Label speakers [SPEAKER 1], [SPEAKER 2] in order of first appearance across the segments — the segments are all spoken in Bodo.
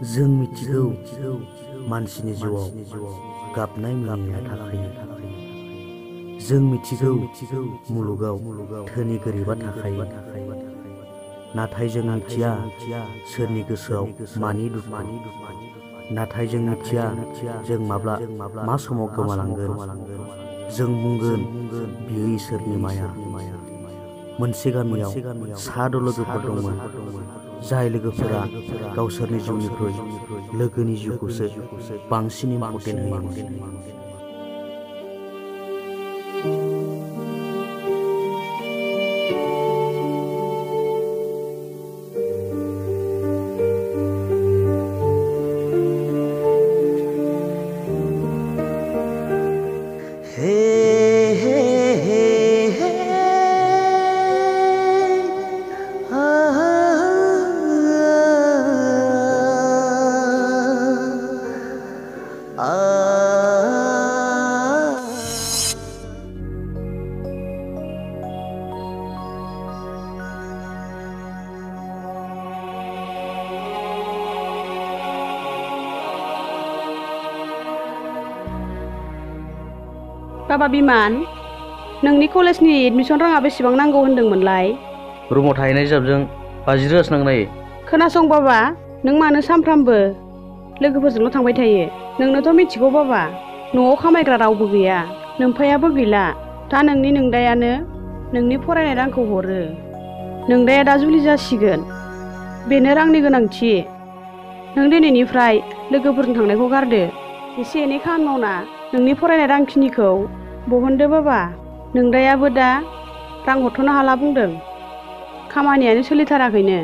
[SPEAKER 1] जों मिथिगौ मानसिनि जिउआव गाबनाय मिनिनाया थाखायो। जों मिथिगौ मुलुगाव धोनि गोरिबा थाखायो। नाथाय जों मिथिया सोरनि गोसोआव मानि दुखु। नाथाय जों मिथिया जों माब्ला मा समाव गोमालांगोन। जों बुंगोन बियो इसोरनि माया। मोनसे गामियाव 6 लोगोफोर दंमोन। जाय लोगोफोरा गावसोरनि जिउनिख्रुइ लोगोनि जिउखौसो बांसिन इम्परटेन्ट होयोमोन।
[SPEAKER 2] बाबा बिमान, नोंनि कलेजनि एडमिसन राङा बेसेबां नांगौ होनदोंमोनलाय?
[SPEAKER 1] रुमाव थाहैनाय हिसाबजों 50 रोजासो नांगोन।
[SPEAKER 2] खोनासं बाबा, नों मानो सानफ्रामबो लोगोफोरजोंल' थांबाय थायो? नोंनोथ' मिथिगौ बाबा, न'आव खामायग्रा रावबो गैया, नोमफायाबो गैला। दा नोंनि नोंदायानो नोंनि फरायनाय रांखौ हरो। नोंदाया दा जुलि जासिगोन, बेनो रांनि गोनांथि। नों दिनैनिफ्राय लोगोफोरजों थांनायखौ गारदो। एसे एनै खामानि मावना नोंनि फरायनाय रांखिनिखौ बहनदो बाबा। नोंदायाबो दा रां हरथ'नो हाला बुंदों। खामानियानो सोलिथाराखैनो।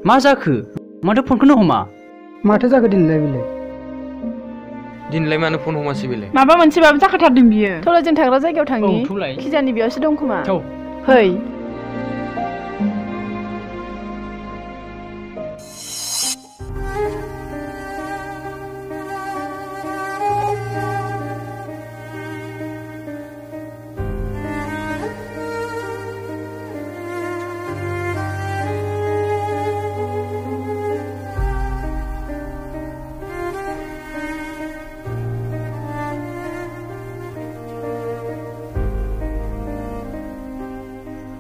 [SPEAKER 3] मा जाखो? माथो फनखौनो हमा?
[SPEAKER 4] माथो जाखो दिनैलाय बेलाय?
[SPEAKER 5] दिनैलाय मानो फन हमासै बेलाय?
[SPEAKER 6] माबा मोनसेबाबो जाखाथारदों बियो। थौलाय जों थाग्रा जायगायाव थांनि।
[SPEAKER 3] औ थौलाय।
[SPEAKER 6] खिजानि बेयावसो दं खोमा।
[SPEAKER 3] थौ।
[SPEAKER 6] फै।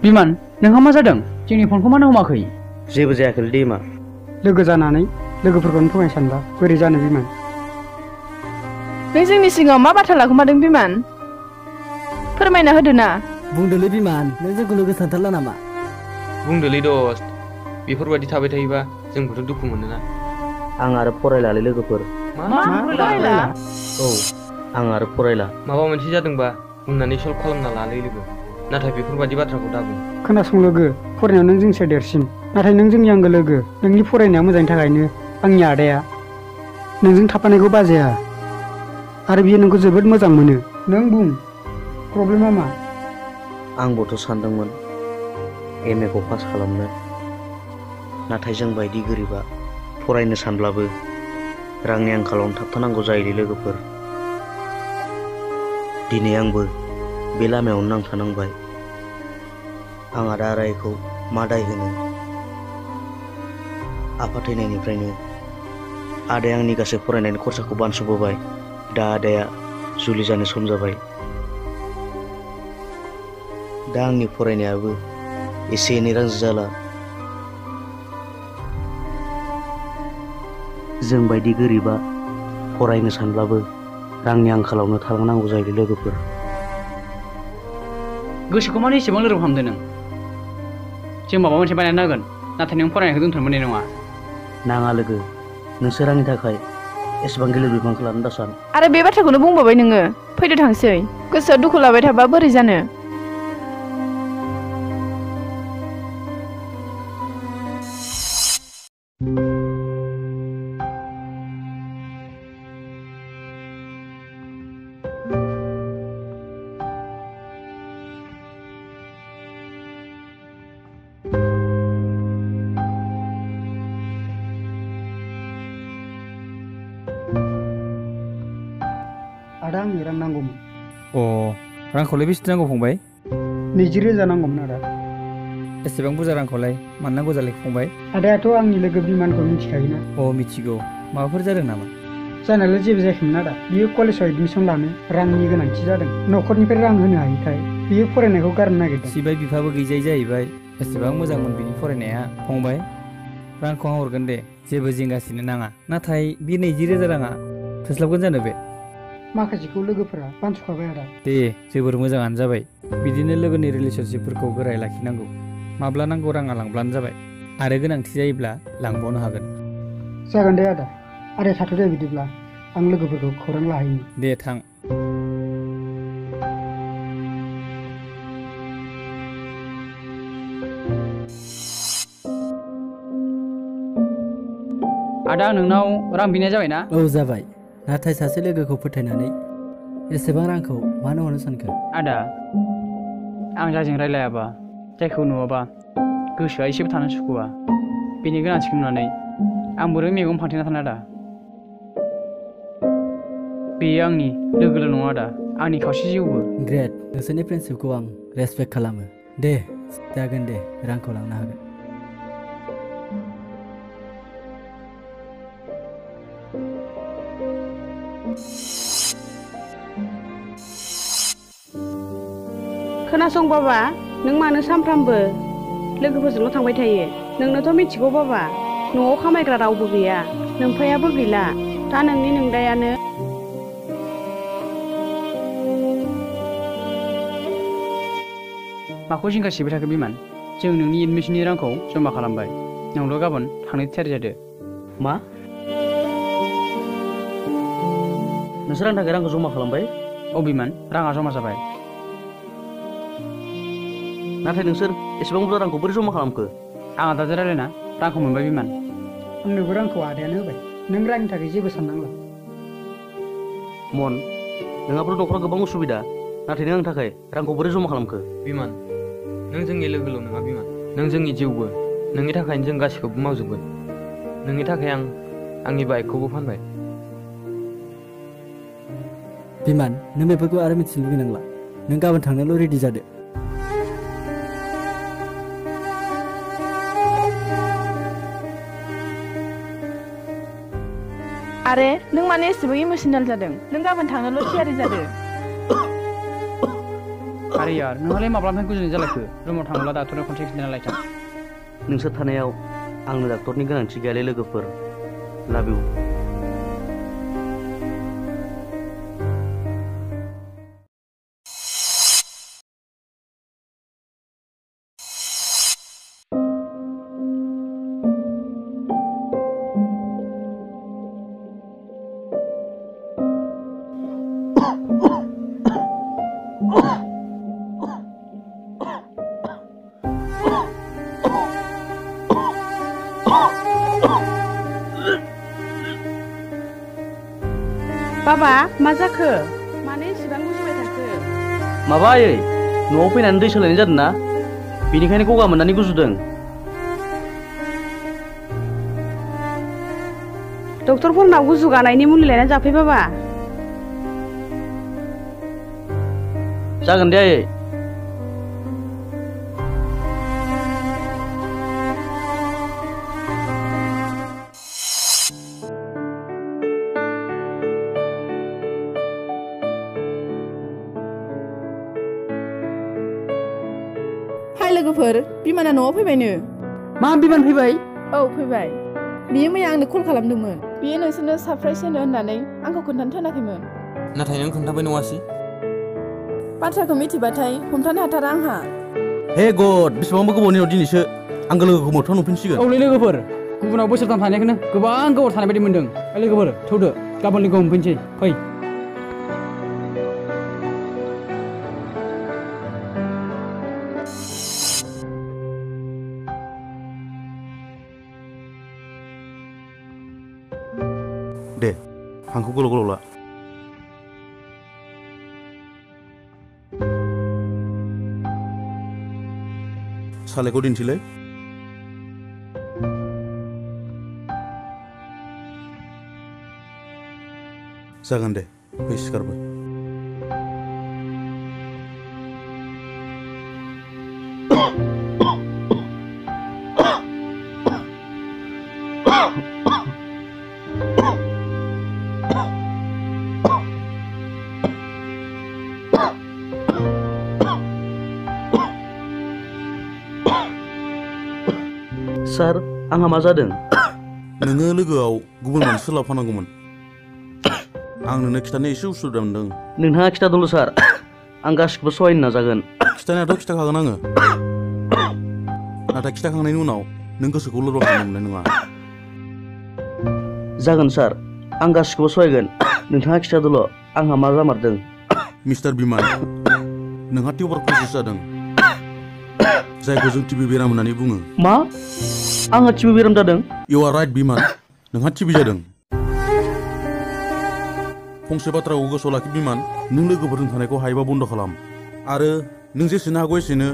[SPEAKER 3] बिमान, नोंहा मा जादों? जोंनि फनखौ मानो हमाखै?
[SPEAKER 1] जेबो जायाखैलै दैमा।
[SPEAKER 4] लोगो जानानै लोगोफोरखौनो थगायनो सानबा बोरै जानो बिमान?
[SPEAKER 6] नों जोंनि सिगाङाव मा बाथ्रा लाखुमादों बिमान? फोरमायना होदो ना।
[SPEAKER 7] बुंदोलै बिमान, नों जोंखौ लोगो सानथारला नामा?
[SPEAKER 5] बुंदोलै दस्त, बेफोरबायदि थाबाय थायोबा जोंबोथ' दुखु मोनोना।
[SPEAKER 1] आं आरो फरायलालै लोगोफोर।
[SPEAKER 6] मा फरायला?
[SPEAKER 1] औ, आं आरो फरायला।
[SPEAKER 5] माबा मोनसे जादोंबा बुंनानै सल्भ खालामना लालै लोगो। नाथाय बेफोरबायदि बाथ्राखौ दाबुं।
[SPEAKER 4] खोनासं लोगो, फरायनायाव नों जोंनिफ्राय देरसिन। नाथाय नों जोंनि आंगो लोगो। नोंनि फरायनाया मोजांनि थाखायनो आंनि आदाया नोंजों थाफानायखौ बाजाया। आरो बियो नोंखौ जोबोद मोजां मोनो। नों बुं, प्रब्लेमा मा?
[SPEAKER 1] आंबोथ' सानदोंमोन MA खौ पास खालामनो। नाथाय जों बायदि गोरिबा फरायनो सानब्लाबो रांनि आंखालावनो थाबथानांगौ जायोलै लोगोफोर। दिनै आंबो बे लामायावनो नांथानांबाय। आं आदा आरायखौ मा दाय होनो? आफा थैनायनिफ्रायनो आदाया आंनि गासै फरायनायनि खरसाखौ बानस'बोबाय। दा आदाया जुलि जानो सम जाबाय। दा आंनि फरायनायाबो एसे एनै रांजों जाला। जों बायदि गोरिबा फरायनो सानब्लाबो रांनि आंखालावनो थालांनांगौ जायो लोगोफोर।
[SPEAKER 3] गोसोखौ मानो एसेबां लोरबां खालामदों नों? जों माबा मोनसे बानायनो नांगोन, नाथाय नों फरायनायखौ दोनथ'नो मोननाय नङा।
[SPEAKER 1] नाङा लोगो, नोंसोर आंनि थाखाय एसेबां गिलिर बिबानखौ लानो दासान।
[SPEAKER 6] आरो बे बाथ्राखौनो बुंबावबाय नोङो। फैदो थांसै। गोसोआव दुखु लाबाय थाबा बोरै जानो।
[SPEAKER 4] आदा आंनो रां नांगौमोन।
[SPEAKER 3] रांखौलाय बेसे नांगौ फंबाय?
[SPEAKER 4] 20,000 नांगौमोन आदा।
[SPEAKER 3] एसेबां बुरजा रांखौलाय मानो नांगौ जालाय फंबाय?
[SPEAKER 4] आदायाथ' आंनि लोगो बिमानखौ मिथिखायोना।
[SPEAKER 3] मिथिगौ। माबाफोर जादों नामा?
[SPEAKER 4] जानायालाय जेबो जायाखैमोन आदा। बियो कलेजाव एडमिसन लानो रांनि गोनांथि जादों। न'खरनिफ्राय रां होनो हायैखाय बियो फरायनायखौ गारनो नागिरदों।
[SPEAKER 3] सिबाय बिफाबो गैजायै जाहैबाय। एसेबां मोजांमोन बिनि फरायनाया। फंबाय, रांखौ आं हरगोन दे, जेबो जिंगासिनो नाङा। नाथाय बे 20,000 राङा थोस्लाबगोन जानो बे?
[SPEAKER 4] माखासेखौ लोगोफोरा बानस'खाबाय आदा।
[SPEAKER 3] दे, जोबोर मोजाङानो जाबाय। बिदिनो लोगोनि रिलेसनशिपफोरखौ गोरायै लाखिनांगौ। माब्ला नांगौ राङा लांब्लानो जाबाय। आरो गोनांथि जायोब्ला लांबावनो हागोन।
[SPEAKER 4] जागोन दे आदा। आदा थाथ' दे बिदिब्ला आं लोगोफोरखौ खौरां लाहैनि।
[SPEAKER 3] दे थां।
[SPEAKER 8] आदा नोंनाव रां बिनाय जाबाय ना?
[SPEAKER 7] औ जाबाय। नाथाय सासे लोगोखौ फोथायनानै एसेबां रांखौ मानो हरनो सानखो?
[SPEAKER 8] आदा, आं जायजों रायलायाबा, जायखौ नुवाबा गोसोआ एसेबो थानो सुखुवा। बेनि गोनांथिखौ नुनानै आं बोरै मेगन फांथेना थानो आदा? बेयो आंनि लोगोल' नङा आदा, आंनि खावसे जिउबो।
[SPEAKER 7] ग्रेट, नोंसोरनि फ्रेन्डशिपखौ आं रेसपेक्ट खालामो। दे, जागोन दे, रांखौ लांनो हागोन।
[SPEAKER 2] खोनासं बाबा, नों मानो सानफ्रामबो लोगोफोरजोंल' थांबाय थायो? नोंनोथ' मिथिगौ बाबा, न'आव खामायग्रा रावबो गैया, नोमफायाबो गैला। दा नोंनि नोंदायानो
[SPEAKER 8] माखौ जिंगासिबाय थाखो बिमान? जों नोंनि एडमिसननि रांखौ जमा खालामबाय। नोंल' गाबोन थांनो थियारि जादो।
[SPEAKER 1] मा? नोंसोर आंनि थाखाय रांखौ जमा खालामबाय?
[SPEAKER 8] बिमान, राङा जमा जाबाय।
[SPEAKER 1] नाथाय नोंसोर एसेबां बुरजा रांखौ बोरै जमा खालामखो?
[SPEAKER 8] आं आदाजों रायलायना रांखौ मोनबाय बिमान।
[SPEAKER 4] आंनोबो रांखौ आदायानो होबाय। नों रांनि थाखाय जेबो साननांला।
[SPEAKER 1] मन, नोंहाबोथ' न'खराव गोबां उसुबिदा, नाथाय नों आंनि थाखाय रांखौ बोरै जमा खालामखो?
[SPEAKER 5] बिमान, नों जोंनि लोगोल' नङा बिमान। नों जोंनि जिउबो। नोंनि थाखायनो जों गासैखौबो मावजोबगोन। नोंनि थाखाय आं आंनि बाइकखौबो फानबाय।
[SPEAKER 7] बिमान, नों बेफोरखौ आरो मिथिनो लुगैनांला। नों गाबोन थांनोल' रेडि जादो।
[SPEAKER 6] आरे, नों माने एसेबां इमोसनेल जादों? नों गाबोन थांनोल' थियारि जादो।
[SPEAKER 8] आरे यार, नोंहालाय माब्लानिफ्राय गुजुनाय जालायखो? रुमाव थाङोब्ला डाक्टरनो खनसे खिन्थाना लायथां।
[SPEAKER 1] नोंसोर थानायाव आंनो डाक्टरनि गोनांथि गैयालै लोगोफोर। लाभ इउ।
[SPEAKER 2] बाबा, मा जाखो? मानो एसेबां गुजुबाय थाखो?
[SPEAKER 1] माबा आयै, न'आव फैनानै दै सोलायनाय जादों ना, बेनिखायनो गगा मोननानै गुजुदों।
[SPEAKER 2] डक्टरफोरनाव गुजुगानायनि मुलि लायना जाफै बाबा।
[SPEAKER 1] जागोन दे आयै।
[SPEAKER 6] हाय लोगोफोर, बिमाना न'आव फैबायनो।
[SPEAKER 3] मा बिमान फैबाय?
[SPEAKER 6] औ फैबाय। बियो मैया आंनो कल खालामदोंमोन। बियो नोंसोरनो सारप्राइज होनो होननानै आंखौ खोन्थानो थिनाखैमोन।
[SPEAKER 5] नाथाय नों खोन्थाबाय नङासै?
[SPEAKER 6] बाथ्राखौ मिथिबाथाय हमथानो हाथारा आंहा।
[SPEAKER 9] हे गड, बेसेबांबा गोबावनि उनाव दिनैसो आंगो लोगोखौ मोगथाङाव नुफिनसिगोन।
[SPEAKER 8] औलै लोगोफोर, गुबुनाव बोसोरथाम थानायखौनो गोबां गोबाव थानाय बायदि मोनदों। लोगोफोर, थौदो गाबोननिखौ हमफैनोसै फै
[SPEAKER 9] दे हांखौ गोलाव गोलाव ला सालायखौ दिन्थिलाय जागोन दे फै सिखारबो
[SPEAKER 1] सार आंहा मा जादों
[SPEAKER 9] नोङो लोगोआव गुबुन मानसि लाफानांगौमोन आं नोंनो खिथानो एसे उसुबिदा मोनदों
[SPEAKER 1] नोंथाङा खिथादोंल' सार आं गासिखौबो सहायनो नाजागोन
[SPEAKER 9] खिथानायाथ' खिथाखागोन आङो नाथाय खिथाखांनायनि उनाव नों गोसोखौ लोरबां खालामनो मोननाय नङा
[SPEAKER 1] जागोन सार आं गासिखौबो सहायगोन नोंथाङा खिथादोल' आंहा मा जामारदों
[SPEAKER 9] मिस्टार बिमान नोंहा टिउबारकुल'सिस जादों जायखौ जों टिबि बेराम होननानै बुङो
[SPEAKER 1] मा आंहा टिबि बेराम जादों
[SPEAKER 9] इउ आर राइट बिमान नोंहा टिबि जादों फंसे बाथ्राखौ गोसोआव लाखि बिमान नों लोगोफोरजों थानायखौ हायोबा बन्द' खालाम आरो नों जेसेनो हागौ एसेनो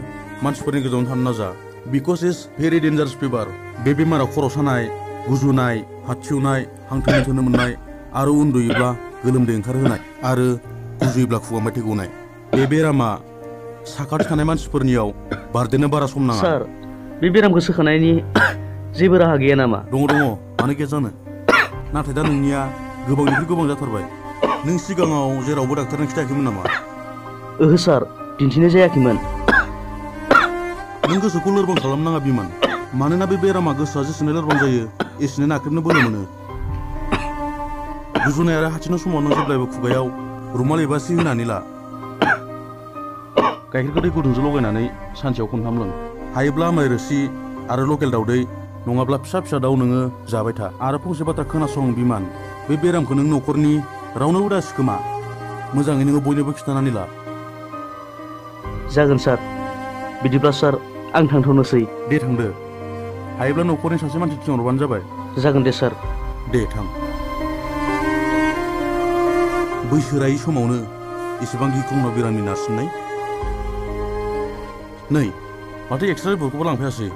[SPEAKER 9] मानसिफोरनि गोजानाव थानो नाजा because is very dangerous fever बे बेमाराव खर' सानाय गुजुनाय हाथिउनाय हां थोनो थोनो मोननाय आरो उन्दुयोब्ला गोलोमदै ओंखारहोनाय आरो गुजुयोब्ला खुगा मेथाइ गनाय बे बेरामा साखाथि थानाय मानसिफोरनियाव बारदेरनो बारा सम नाङा
[SPEAKER 1] सार बे बेरामखौ सोखानायनि जेबो राहा गैया नामा
[SPEAKER 9] दङ मानो गैया जानो नाथाय दा नोंनिया गोबांनिख्रुइ गोबां जाथारबाय नों सिगाङाव जेरावबो डाक्टारनो खिथायाखैमोन नामा
[SPEAKER 1] ओहो सार दिन्थिनाय जायाखैमोन
[SPEAKER 9] नों गोसोखौ लोरबां खालामनाङा बिमान मानोना बे बेरामा गोसोआ जेसेनो लोरबां जायो एसेनो नाख्रेबनो बोलो मोनो गुजुनाय आरो हाथिनो समाव नों जेब्लायबो खुगायाव रुमाल एबा सि होनानै ला गाइखेरखौ दै गुदुंजों लगायनानै सानसेयाव खनथाम लों हायोब्ला आमाय रोसि आरो लकेल दावदै नङाब्ला फिसा फिसा दाउ नोङो जाबाय था आरो फंसे बाथ्रा खोनासं बिमान बे बेरामखौ नों न'खरनि रावनोबो दासिखोमा मोजाङै नोङो बयनोबो खिन्थानानै ला
[SPEAKER 1] जागोन सार बिदिब्ला सार आं थांथ'नोसै
[SPEAKER 9] दे थांदो हायोब्ला न'खरनि सासे मानसि थिनहरबानो जाबाय
[SPEAKER 1] जागोन दे सार
[SPEAKER 9] दे थां बैसो रायै समावनो एसेबां गिख्रंथाव बेरामनि नारसिननाय नै माथो एक्सट्रा रिपर्टखौबो लांफायासै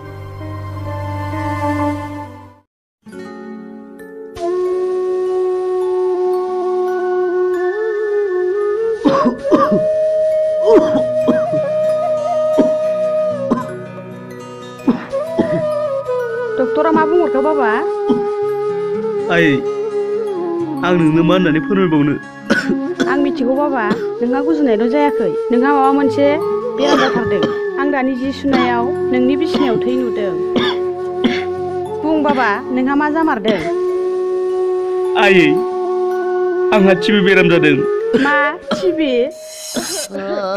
[SPEAKER 2] डक्टरा मा बुंहरखो बाबा
[SPEAKER 1] आइ आं नोंनो मा होननानै फोरमायबावनो
[SPEAKER 2] आं मिथिगौ बाबा नोंहा गुजुनायल' जायाखै नोंहा माबा मोनसे बेराम जाथारदों आं दानि जि सुनायाव नोंनि बिसिनायाव थै नुदों बुं बाबा नोंहा मा जामारदों
[SPEAKER 1] आयै आंहा टिबि बेराम जादों
[SPEAKER 2] मा टिबि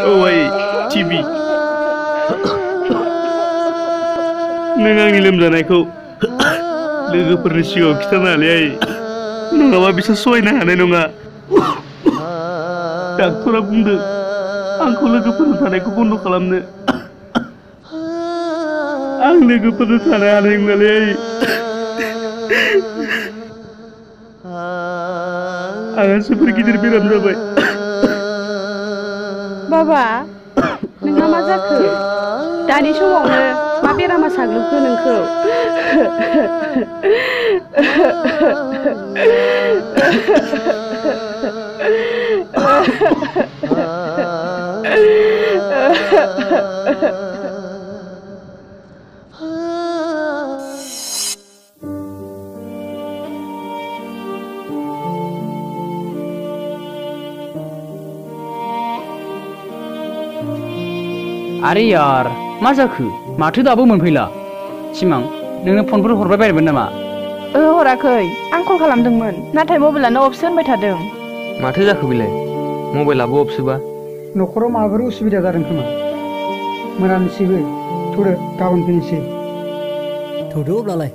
[SPEAKER 1] औ आयै टिबि नों आंनि लोमजानायखौ लोगोफोरनि सिगाङाव खिथानानै आयै नङाबा बिसोर सहायनो हानाय नङा डाक्टरा बुंदों आंखौ लोगोफोरजों थानायखौ बन्द' खालामनो आं लोगोफोरजों थानो हानाय नंलालै आंहा जोबोर गिदिर बेराम जाबाय
[SPEAKER 2] बाबा नोंहा मा जाखो दानि समावनो मा बेरामा साग्लोबखो नोंखौ
[SPEAKER 8] आरे यार मा जाखो माथो दाबो मोनफैला सिमां नोंनो फनफोर हरबाय बायमोन नामा
[SPEAKER 6] हराखै आं कल खालामदोंमोन नाथाय मबाइलानो अफसो होनबाय थादों
[SPEAKER 5] माथो जाखो बेलाय मबाइलाबो अफसोबा
[SPEAKER 4] न'खराव माबाफोर उसुबिदा जादों खोमा मोनानोसैबो थौदो गाबोन फैनोसै
[SPEAKER 7] थौदो अब्लालाय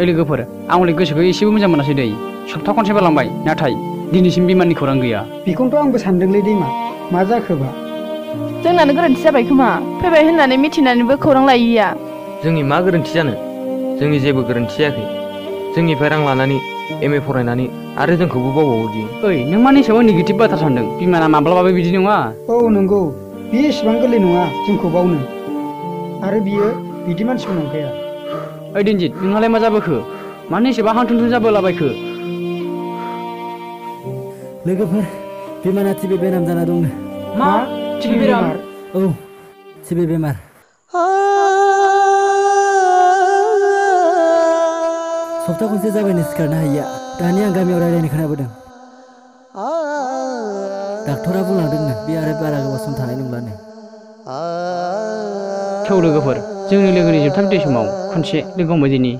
[SPEAKER 8] ओइ लोगोफोर आं हले गोसोखौ एसेबो मोजां मोनासै दै सप्ता खनसे बारलांबाय नाथाय दिनैसिम बिमाननि खौरां गैया
[SPEAKER 4] बेखौनोथ' आंबो सानदोंलै दैमा मा जाखोबा
[SPEAKER 6] जोंनानो गोरोन्थि जाबाय खोमा फैबाय होननानै मिथिनानैबो खौरां लायिया
[SPEAKER 5] जोंनि मा गोरोन्थि जानो जोंनि जेबो गोरोन्थि जायाखै जोंनिफ्राय रां लानानै एम ए फरायनानै आरो जोंखौबो बावबावोदि
[SPEAKER 8] ओइ नों मानि सायाव नेगेटिभ बाथ्रा सानदों बिमाना माब्लाबाबो बिदि नङा
[SPEAKER 4] औ नंगौ बियो एसेबां गोरलै नङा जोंखौ बावनो आरो बियो बिदि मानसिबो नंखाया
[SPEAKER 8] ओइ दिनजित नोंहालाय मा जाबोखो मानो एसेबां हांथुंथुं जाबोलाबायखो
[SPEAKER 7] लोगोफोर बिमाना टिबि बेराम जाना दंनो
[SPEAKER 8] मा टिबि बेराम
[SPEAKER 7] औ टिबि बेमार सप्ता खनसे जाबायनो सिखारनो हायिया दानि आं गामियाव रायलायनो खोनाबोदों डाक्टरा बुंलांदोंनो बे आरो बारा गोबाव सम थानाय नंलानो
[SPEAKER 8] थौ लोगोफोर जोंनि लोगोनि जोबथा बिदाय समाव खनसे लोगो हमबाय दिनि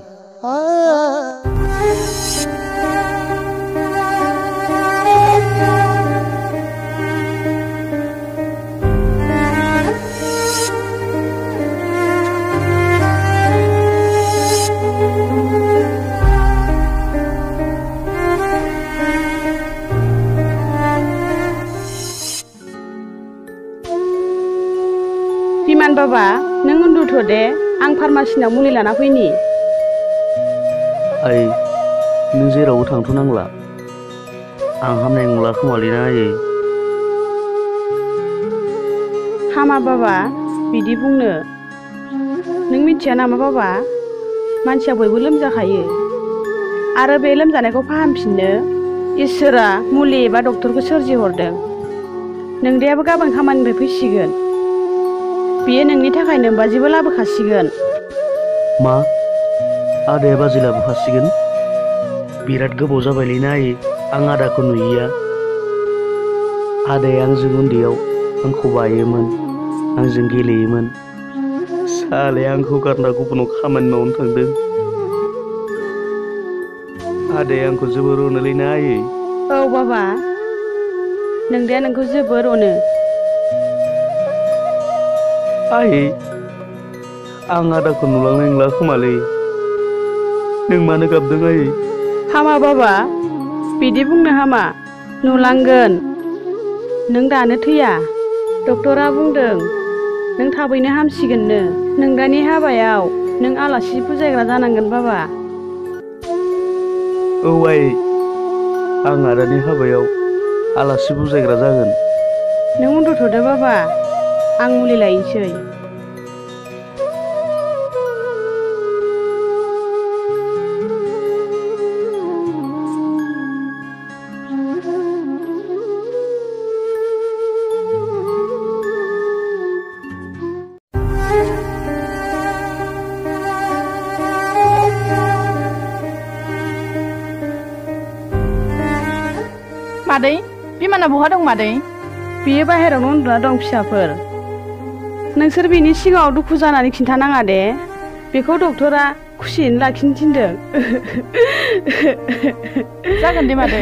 [SPEAKER 2] बिमान बाबा नों उन्दुथ' दे आं फार्मासिनाव मुलि लाना फैनि
[SPEAKER 1] आयै नों जेरावबो थांथ'नांला आं हामनाय नंला खोमालै ना आयै
[SPEAKER 2] हामा बाबा बिदि बुंनो नों मिथिया नामा बाबा मानसिया बयबो लोमजाखायो आरो बे लोमजानायखौ फाहामफिननो इसोरा मुलि एबा डक्टरखौ सोरजिहरदों नोंदायाबो गाबोन खामानिनिफ्राय फैसिगोन बियो नोंनि थाखाय नोमबाजिबो लाबोखासिगोन
[SPEAKER 1] मा आदाया बाजै लाबोफासिगोन बिराद गोबाव जाबायलै ना आयै आं आदाखौ नुयिया आदाया आंजों उन्दैयाव आंखौ बायोमोन आंजों गेलेयोमोन सालाया आंखौ गारना गुबुनाव खामानि मावनो थांदों आदाया आंखौ जोबोर अनोलै ना आयै
[SPEAKER 2] औ बाबा नोंदाया नोंखौ जोबोर अनो
[SPEAKER 1] आयै आं आदाखौ नुलांनाय नंला खोमालै नों मानो गाबदों आयै
[SPEAKER 2] हामा बाबा बिदि बुंनो हामा नुलांगोन नों दानो थैया डक्टरा बुंदों नों थाबैनो हामसिगोननो नोंदानि हाबायाव नों आलासि बुजायग्रा जानांगोन बाबा
[SPEAKER 1] औ आयै आं आदानि हाबायाव आलासि बुजायग्रा जागोन
[SPEAKER 2] नों उन्दुथ'दो बाबा आं मुलि लायनोसै
[SPEAKER 6] मादै बिमाना बहा दं मादै
[SPEAKER 2] बियो बाहेरायावनो उन्दुना दं फिसाफोर नोंसोर बिनि सिगाङाव दुखु जानानै खिन्थानाङा दे बेखौ डक्टरा खुसियैनो लाखिनो थिनदों
[SPEAKER 6] जागोन दे मादै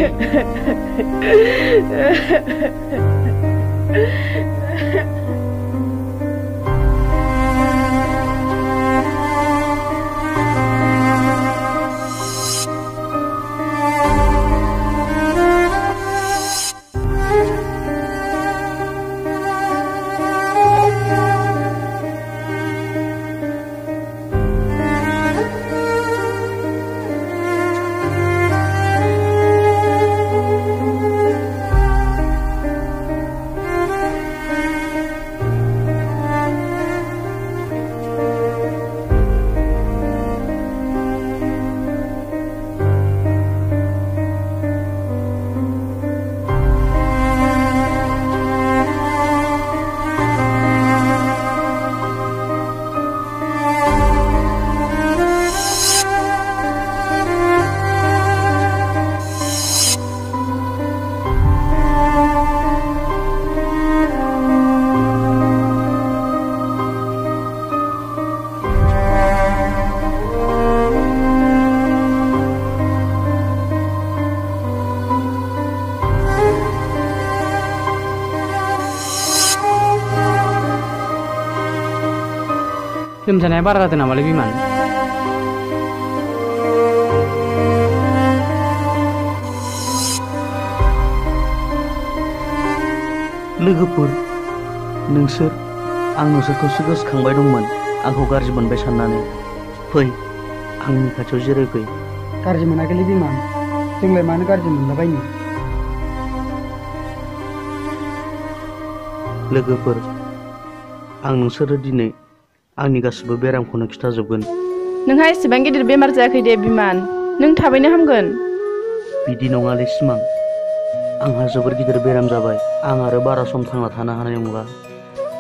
[SPEAKER 8] लोमजानाया बारा जादों नामालै बिमान
[SPEAKER 1] लोगोफोर नोंसोर आं नोंसोरखौसो गोसोखांबाय दंमोन आंखौ गाज्रि मोनबाय साननानै फै आंनि खाथियाव जिरायफै
[SPEAKER 4] गाज्रि मोनाखैलै बिमान जोंलाय मानो गाज्रि मोनलाबायनो
[SPEAKER 1] लोगोफोर आं नोंसोरो दिनै आंनि गासिबो बेरामखौनो खिथाजोबगोन
[SPEAKER 6] नोंहा एसेबां गिदिर बेमार जायाखै दे बिमान नों थाबैनो हामगोन
[SPEAKER 1] बिदि नङालै सिमां आंहा जोबोर गिदिर बेराम जाबाय आं आरो बारा सम थांना थानो हानाय नंला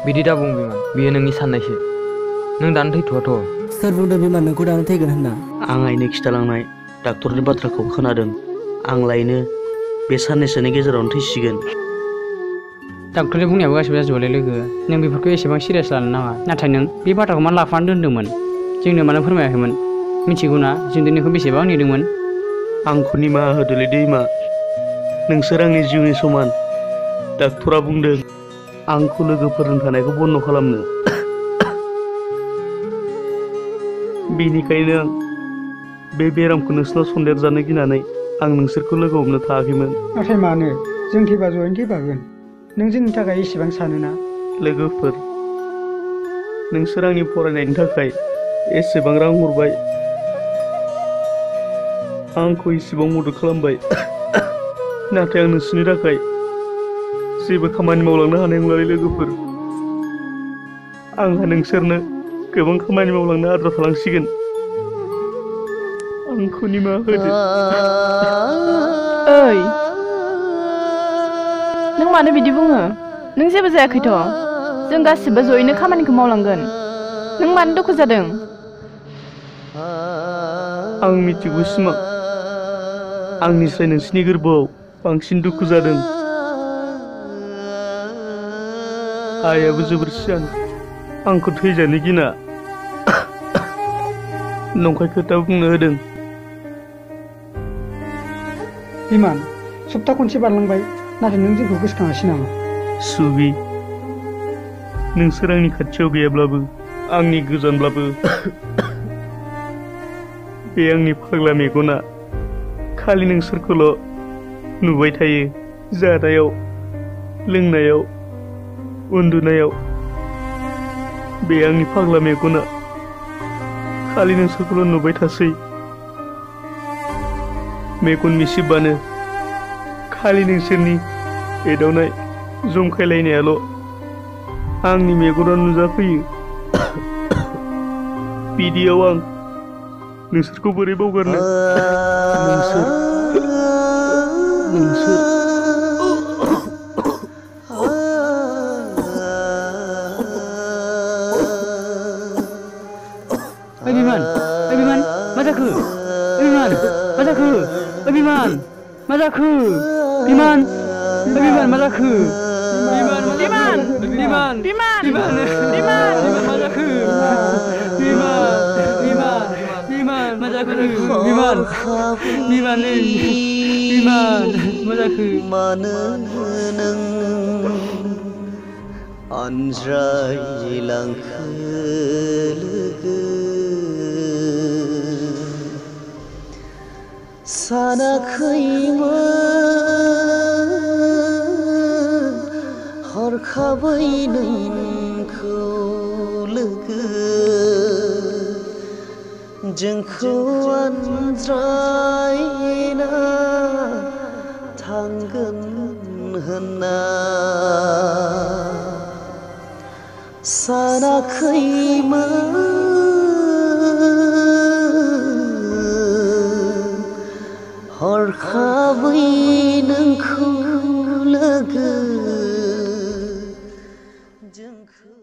[SPEAKER 5] बिदि दा बुं बिमान बेयो नोंनि साननायसो नों दानो थैथ'वाथ'
[SPEAKER 7] सोर बुंदों बिमान नोंखौ दानो थैगोन होनना
[SPEAKER 1] आं आइनो खिथालांनाय डाक्टरनि बाथ्राखौ खोनादों आं लायनो बे साननैसोनि गेजेरावनो थैसिगोन
[SPEAKER 8] डाक्टरनि बुंनायाबो गासिबो जाजोबबायलै लोगो नों बेफोरखौ एसेबां सिरियास लानो नाङा नाथाय नों बे बाथ्राखौ मानो लाफानानै दोन्दोंमोन जोंनो मानो फोरमायाखैमोन मिथिगौना जों दिनैखौ बेसेबां नेदोंमोन
[SPEAKER 1] आंखौ निमाहा होदोलै दैमा नोंसोर आंनि जिउनि समान डाक्टरा बुंदों आंखौ लोगोफोरजों थानायखौ बन्द' खालामनो बेनिखायनो आं बे बेरामखौ नोंसोरनाव सन्देरजानो गिनानै आं नोंसोरखौ लोगो हमनो थाङाखैमोन
[SPEAKER 4] नाथाय मानो जों थैबा जयैनो थैफागोन नों जोंनि थाखाय एसेबां सानोना
[SPEAKER 1] लोगोफोर नोंसोर आंनि फरायनायनि थाखाय एसेबां रां हरबाय आंखौ एसेबां मदद खालामबाय नाथाय आं नोंसोरनि थाखाय जेबो खामानि मावलांनो हानाय नंलालै लोगोफोर आंहा नोंसोरनो गोबां खामानि मावलांनो आद्रा थालांसिगोन आंखौ निमाहा होदो
[SPEAKER 6] ओइ नों मानो बिदि बुङो नों जेबो जायाखैथ' जों गासिबो जयैनो खामानिखौ मावलांगोन नों मानो दुखु जादों
[SPEAKER 1] आं मिथिगौ सिमां आंनिफ्राय नोंसिनि गोरबोआव बांसिन दुखु जादों आइयाबो जोबोर सियान आंखौ थैजानो गिना नंखाय खोथा बुंनो होदों
[SPEAKER 4] बिमान सप्ता खनसे बारलांबाय नाथाय नों जोंखौ गोसोखाङासै नामा
[SPEAKER 1] सुबि नोंसोर आंनि खाथियाव गैयाब्लाबो आंनि गोजानब्लाबो बे आंनि फाग्ला मेगना खालि नोंसोरखौल' नुबाय थायो जानायाव लोंनायाव उन्दुनायाव बे आंनि फाग्ला मेगना खालि नोंसोरखौल' नुबाय थासै मेगन मिसिबानो खालि नोंसोरनि एदावनाय जंखायलायनायाल' आंनि मेगनाव नुजाफैयो बिदियाव आं नोंसोरखौ बोरै बावगारनो नोंसोर
[SPEAKER 8] बिमान मा जाखो बिमान मा जाखो बिमान मा जाखो बिमान मा जाखो बिमान मा जाखो बिमान मा जाखो बिमान मा जाखो
[SPEAKER 1] मानो नों आनज्रायलांखो लोगो सानाखैमोन हरखाबै नोंखौ लोगो जोंखौ आनज्रायना थांगोन होनना सानाखैमोन हरखाबै नोंखौ लोगो जोंखौ